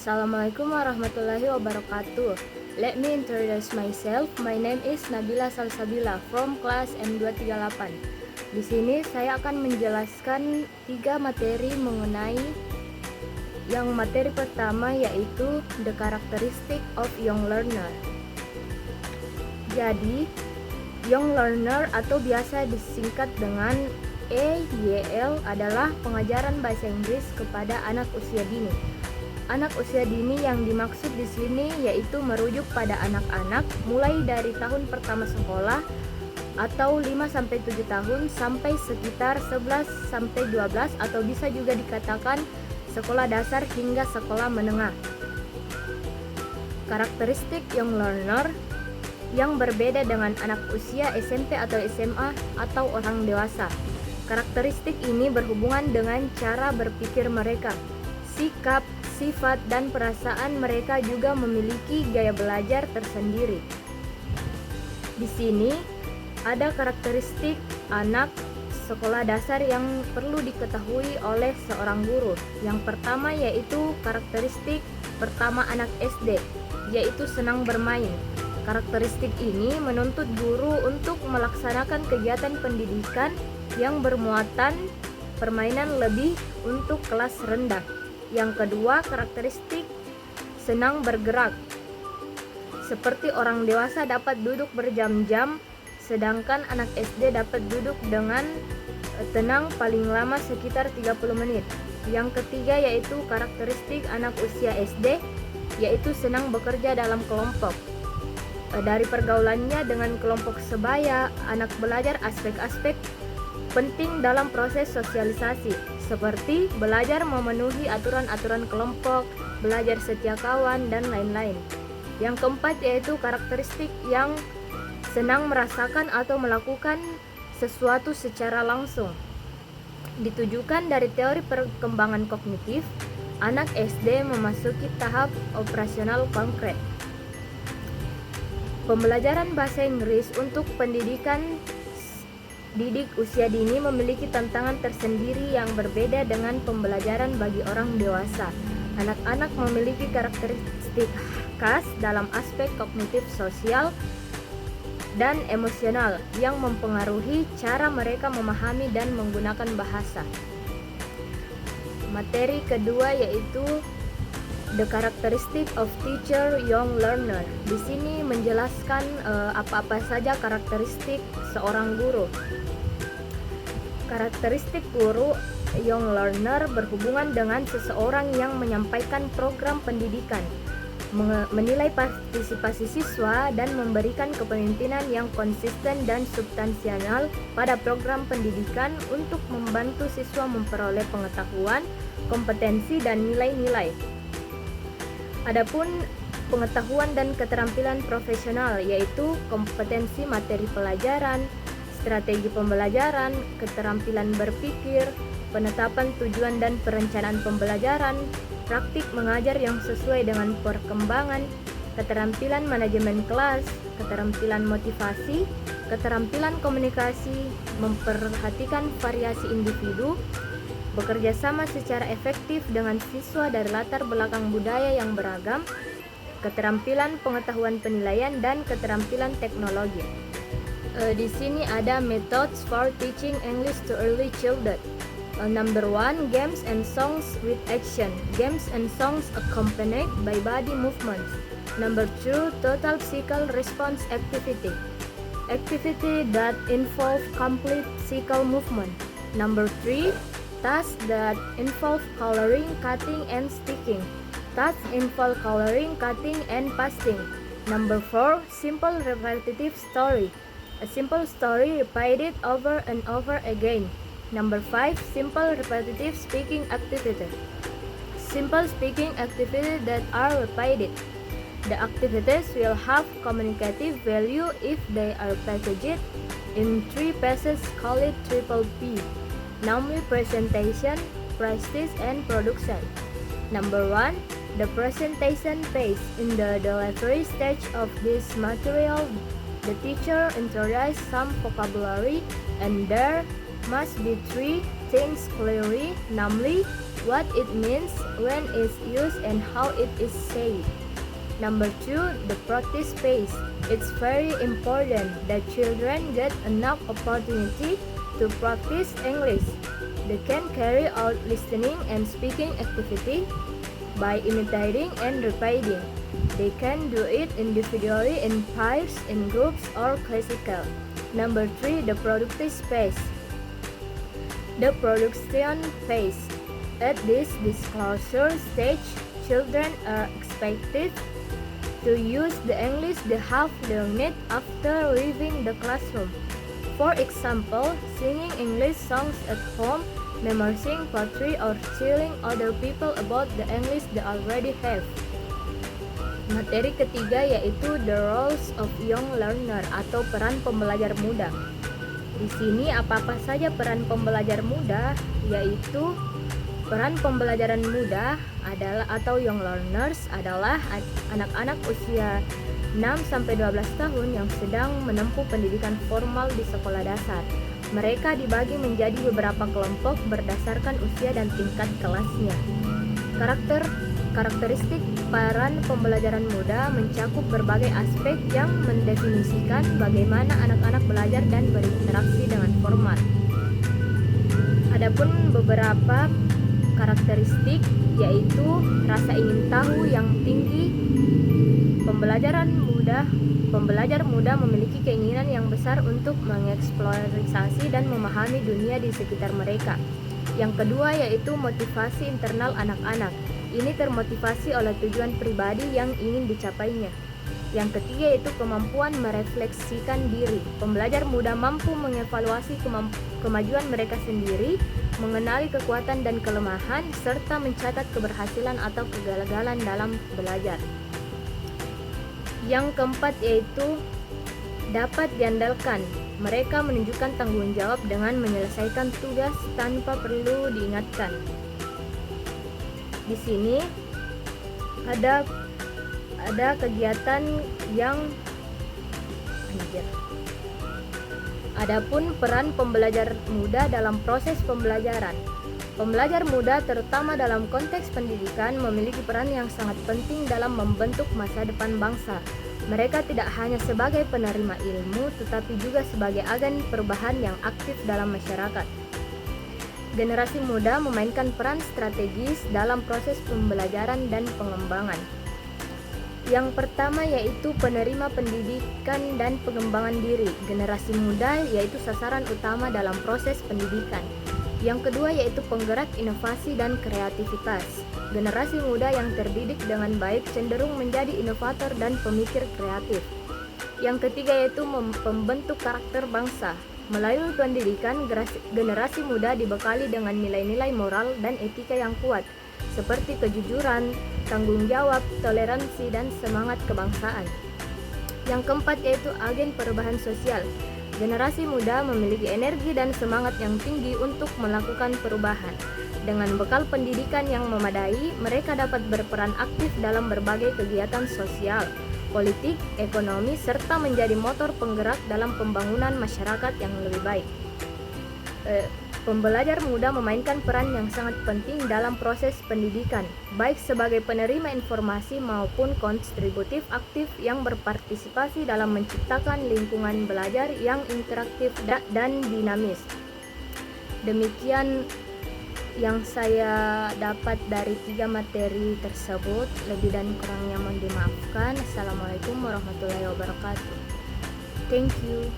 Assalamualaikum warahmatullahi wabarakatuh. Let me introduce myself. My name is Nabila Salsabila from class M238. Di sini saya akan menjelaskan 3 materi mengenai yang materi pertama yaitu the characteristic of young learner. Jadi, young learner atau biasa disingkat dengan EYL adalah pengajaran bahasa Inggris kepada anak usia dini. Anak usia dini yang dimaksud di sini yaitu merujuk pada anak-anak mulai dari tahun pertama sekolah atau 5-7 tahun sampai sekitar 11-12 atau bisa juga dikatakan sekolah dasar hingga sekolah menengah. Karakteristik young learner yang berbeda dengan anak usia SMP atau SMA atau orang dewasa. Karakteristik ini berhubungan dengan cara berpikir mereka, sikap, sifat, dan perasaan mereka juga memiliki gaya belajar tersendiri. Di sini ada karakteristik anak sekolah dasar yang perlu diketahui oleh seorang guru. Yang pertama yaitu karakteristik pertama anak SD, yaitu senang bermain. Karakteristik ini menuntut guru untuk melaksanakan kegiatan pendidikan yang bermuatan permainan lebih untuk kelas rendah. Yang kedua, karakteristik senang bergerak. Seperti orang dewasa dapat duduk berjam-jam, sedangkan anak SD dapat duduk dengan tenang paling lama sekitar 30 menit. Yang ketiga yaitu karakteristik anak usia SD, yaitu senang bekerja dalam kelompok. Dari pergaulannya dengan kelompok sebaya, anak belajar aspek-aspek penting dalam proses sosialisasi, seperti belajar memenuhi aturan-aturan kelompok, belajar setia kawan, dan lain-lain. Yang keempat yaitu karakteristik yang senang merasakan atau melakukan sesuatu secara langsung. Ditujukan dari teori perkembangan kognitif, anak SD memasuki tahap operasional konkret. Pembelajaran bahasa Inggris untuk pendidikan didik usia dini memiliki tantangan tersendiri yang berbeda dengan pembelajaran bagi orang dewasa. Anak-anak memiliki karakteristik khas dalam aspek kognitif sosial dan emosional yang mempengaruhi cara mereka memahami dan menggunakan bahasa. Materi kedua yaitu the characteristic of teacher young learner. Di sini menjelaskan apa-apa saja karakteristik seorang guru. Karakteristik guru young learner berhubungan dengan seseorang yang menyampaikan program pendidikan, menilai partisipasi siswa, dan memberikan kepemimpinan yang konsisten dan substansial pada program pendidikan untuk membantu siswa memperoleh pengetahuan, kompetensi, dan nilai-nilai. Adapun pengetahuan dan keterampilan profesional yaitu kompetensi materi pelajaran, strategi pembelajaran, keterampilan berpikir, penetapan tujuan dan perencanaan pembelajaran, praktik mengajar yang sesuai dengan perkembangan, keterampilan manajemen kelas, keterampilan motivasi, keterampilan komunikasi, memperhatikan variasi individu, bekerja sama secara efektif dengan siswa dari latar belakang budaya yang beragam, keterampilan pengetahuan penilaian, dan keterampilan teknologi. Di sini ada methods for teaching English to early children. Number 1, games and songs with action. Games and songs accompanied by body movements. Number 2, total psychical response activity. Activity that involve complete psychical movement. Number 3, tasks that involve coloring, cutting, and sticking. Tasks involve coloring, cutting, and pasting. Number 4, simple repetitive story. A simple story repeated over and over again. Number 5, simple repetitive speaking activity. Simple speaking activities that are repeated. The activities will have communicative value if they are packaged in 3 phases called triple P, namely presentation, practice, and production. Number 1, the presentation phase. In the delivery stage of this material, the teacher introduces some vocabulary and there must be 3 things clearly, namely, what it means, when it's used, and how it is said. Number 2, the practice phase. It's very important that children get enough opportunity to practice English. They can carry out listening and speaking activity by imitating and repeating. They can do it individually, in pairs, in groups, or classical. Number 3, the productive phase. The production phase. At this disclosure stage, children are expected to use the English they have learned after leaving the classroom. For example, singing English songs at home, memorizing poetry, or telling other people about the English they already have. Materi ketiga yaitu the roles of young learner atau peran pembelajar muda. Di sini apa-apa saja peran pembelajar muda, yaitu peran pembelajaran muda adalah atau young learners adalah anak-anak usia 6-12 tahun yang sedang menempuh pendidikan formal di sekolah dasar. Mereka dibagi menjadi beberapa kelompok berdasarkan usia dan tingkat kelasnya. Karakteristik peran pembelajaran muda mencakup berbagai aspek yang mendefinisikan bagaimana anak-anak belajar dan berinteraksi dengan format. Adapun beberapa karakteristik yaitu rasa ingin tahu yang tinggi. Pembelajar muda memiliki keinginan yang besar untuk mengeksplorasi dan memahami dunia di sekitar mereka. Yang kedua yaitu motivasi internal anak-anak. Ini termotivasi oleh tujuan pribadi yang ingin dicapainya. Yang ketiga yaitu kemampuan merefleksikan diri. Pembelajar muda mampu mengevaluasi kemajuan mereka sendiri, mengenali kekuatan dan kelemahan, serta mencatat keberhasilan atau kegagalan dalam belajar. Yang keempat yaitu dapat diandalkan. Mereka menunjukkan tanggung jawab dengan menyelesaikan tugas tanpa perlu diingatkan. Di sini ada kegiatan yang Adapun peran pembelajar muda dalam proses pembelajaran. Pembelajar muda terutama dalam konteks pendidikan memiliki peran yang sangat penting dalam membentuk masa depan bangsa. Mereka tidak hanya sebagai penerima ilmu tetapi juga sebagai agen perubahan yang aktif dalam masyarakat. Generasi muda memainkan peran strategis dalam proses pembelajaran dan pengembangan. Yang pertama yaitu penerima pendidikan dan pengembangan diri. Generasi muda yaitu sasaran utama dalam proses pendidikan. Yang kedua yaitu penggerak inovasi dan kreativitas. Generasi muda yang terdidik dengan baik cenderung menjadi inovator dan pemikir kreatif. Yang ketiga yaitu pembentuk karakter bangsa. Melalui pendidikan, generasi muda dibekali dengan nilai-nilai moral dan etika yang kuat, seperti kejujuran, tanggung jawab, toleransi, dan semangat kebangsaan. Yang keempat yaitu agen perubahan sosial. Generasi muda memiliki energi dan semangat yang tinggi untuk melakukan perubahan. Dengan bekal pendidikan yang memadai, mereka dapat berperan aktif dalam berbagai kegiatan sosial, politik, ekonomi, serta menjadi motor penggerak dalam pembangunan masyarakat yang lebih baik. Pembelajar muda memainkan peran yang sangat penting dalam proses pendidikan, baik sebagai penerima informasi maupun kontributif aktif yang berpartisipasi dalam menciptakan lingkungan belajar yang interaktif dan dinamis. Demikian yang saya dapat dari 3 materi tersebut. Lebih dan kurangnya mohon dimaafkan. Assalamualaikum warahmatullahi wabarakatuh. Thank you.